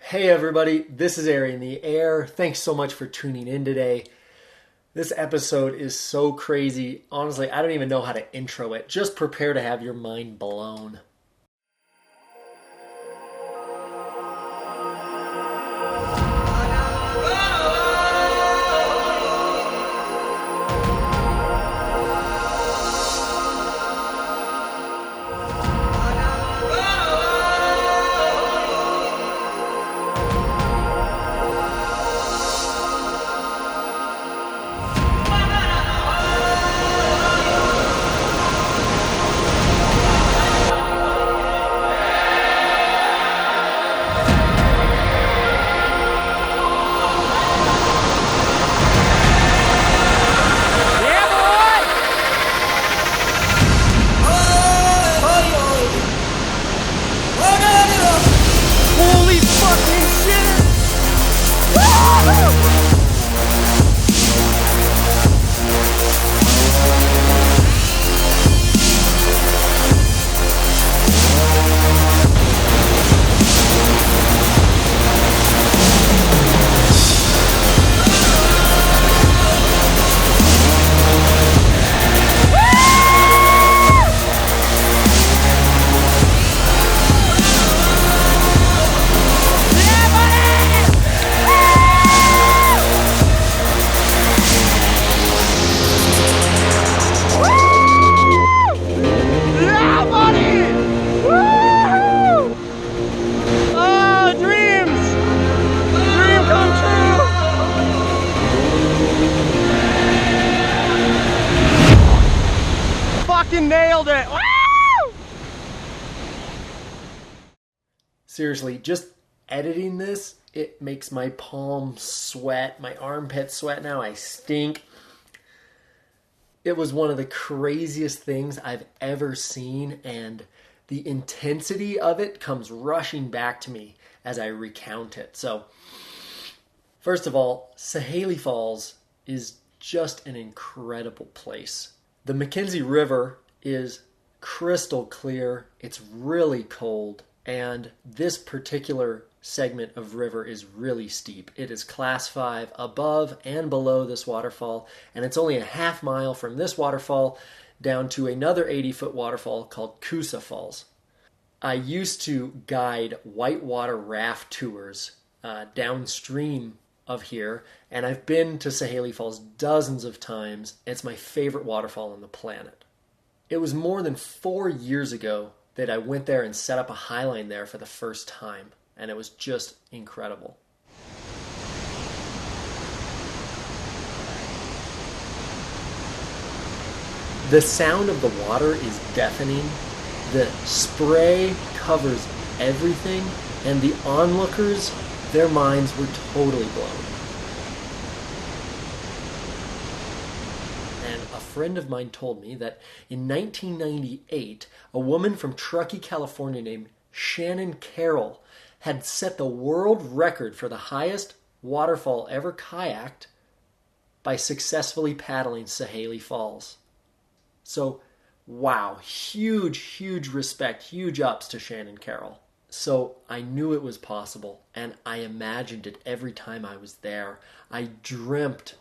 Hey everybody, this is Air in the Air. Thanks so much for tuning in today. This episode is so crazy. Honestly, I don't even know how to intro it. Just prepare to have your mind blown. Nailed it! Woo! Seriously, just editing this, it makes my palms sweat, my armpits sweat now, I stink. It was one of the craziest things I've ever seen, and the intensity of it comes rushing back to me as I recount it. So, first of all, Sahalie Falls is just an incredible place. The Mackenzie River is crystal clear, it's really cold, and this particular segment of river is really steep. It is class 5 above and below this waterfall, and it's only a half mile from this waterfall down to another 80-foot waterfall called Coughlin Falls. I used to guide whitewater raft tours downstream of here, and I've been to Sahalie Falls dozens of times. It's my favorite waterfall on the planet. It was more than 4 years ago that I went there and set up a highline there for the first time, and it was just incredible. The sound of the water is deafening. The spray covers everything, and the onlookers, their minds were totally blown. A friend of mine told me that in 1998, a woman from Truckee, California named Shannon Carroll had set the world record for the highest waterfall ever kayaked by successfully paddling Sahalie Falls. So, wow, huge respect, huge ups to Shannon Carroll. So I knew it was possible, and I imagined it every time I was there. I dreamt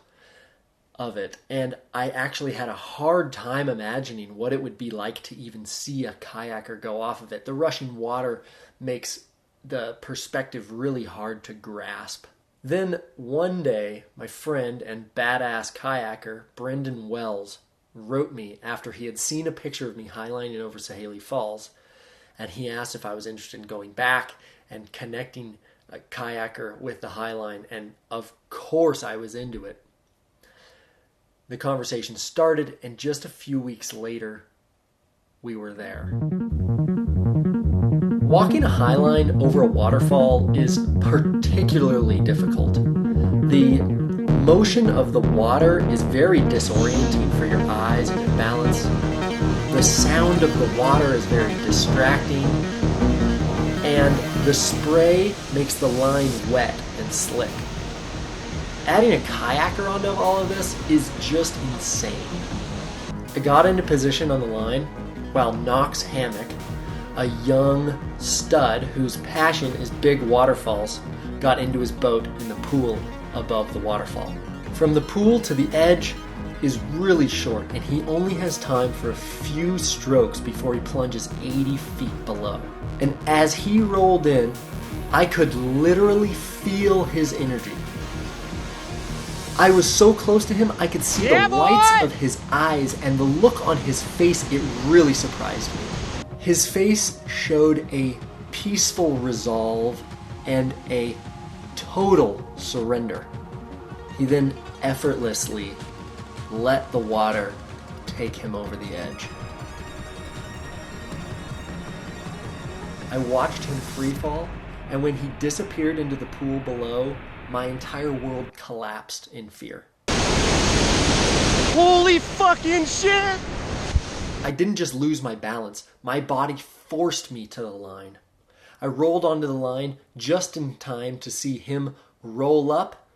of it, and I actually had a hard time imagining what it would be like to even see a kayaker go off of it. The rushing water makes the perspective really hard to grasp. Then one day, my friend and badass kayaker Brendan Wells wrote me after he had seen a picture of me highlining over Sahalie Falls, and he asked if I was interested in going back and connecting a kayaker with the highline, and of course I was into it. The conversation started, and just a few weeks later, we were there. Walking a highline over a waterfall is particularly difficult. The motion of the water is very disorienting for your eyes and your balance. The sound of the water is very distracting, and the spray makes the line wet and slick. Adding a kayaker onto all of this is just insane. I got into position on the line while Knox Hammock, a young stud whose passion is big waterfalls, got into his boat in the pool above the waterfall. From the pool to the edge is really short, and he only has time for a few strokes before he plunges 80 feet below. And as he rolled in, I could literally feel his energy. I was so close to him, I could see the whites of his eyes, and the look on his face, it really surprised me. His face showed a peaceful resolve and a total surrender. He then effortlessly let the water take him over the edge. I watched him free fall, and when he disappeared into the pool below, my entire world collapsed in fear. Holy fucking shit! I didn't just lose my balance, my body forced me to the line. I rolled onto the line just in time to see him roll up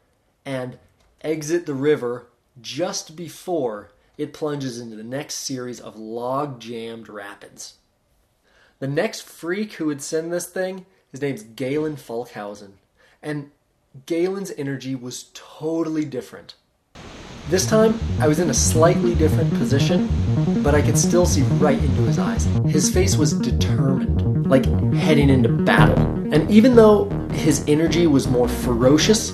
and exit the river just before it plunges into the next series of log-jammed rapids. The next freak who would send this thing, his name's Galen Volckhausen. And Galen's energy was totally different. This time, I was in a slightly different position, but I could still see right into his eyes. His face was determined, like heading into battle. And even though his energy was more ferocious,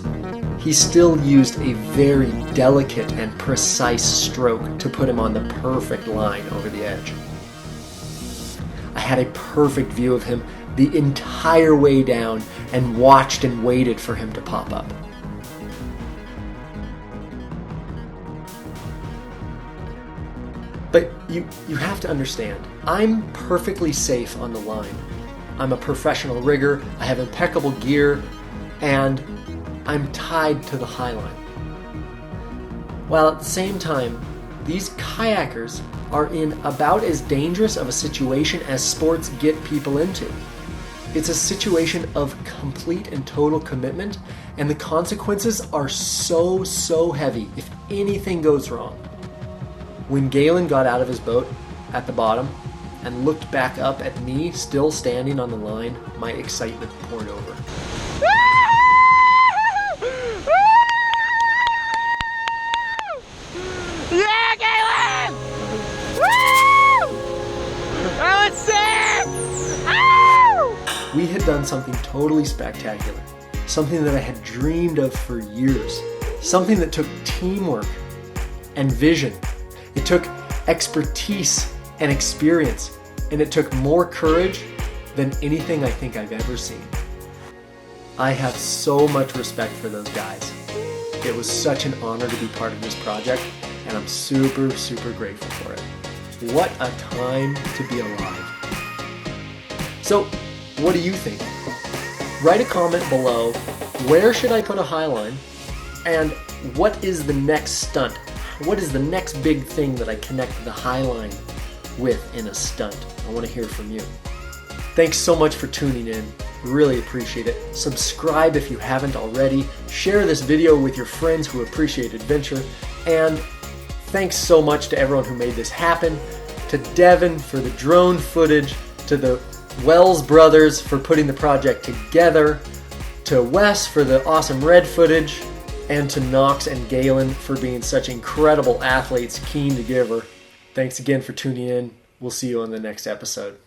he still used a very delicate and precise stroke to put him on the perfect line over the edge. I had a perfect view of him the entire way down and watched and waited for him to pop up. But you have to understand, I'm perfectly safe on the line. I'm a professional rigger, I have impeccable gear, and I'm tied to the highline. While at the same time, these kayakers are in about as dangerous of a situation as sports get people into. It's a situation of complete and total commitment, and the consequences are so heavy if anything goes wrong. When Galen got out of his boat at the bottom and looked back up at me still standing on the line, my excitement poured over. Yeah, Galen! Woo! That was sick! Ow! We had done something totally spectacular, something that I had dreamed of for years, something that took teamwork and vision. It took expertise and experience, and it took more courage than anything I think I've ever seen. I have so much respect for those guys. It was such an honor to be part of this project, and I'm super grateful for it. What a time to be alive. So, what do you think? Write a comment below, where should I put a highline, and what is the next stunt? What is the next big thing that I connect the highline with in a stunt? I want to hear from you. Thanks so much for tuning in. Really appreciate it. Subscribe if you haven't already. Share this video with your friends who appreciate adventure. And thanks so much to everyone who made this happen. To Devin for the drone footage. To the Wells brothers for putting the project together. To Wes for the awesome red footage. And to Knox and Galen for being such incredible athletes, keen to give her. Thanks again for tuning in. We'll see you on the next episode.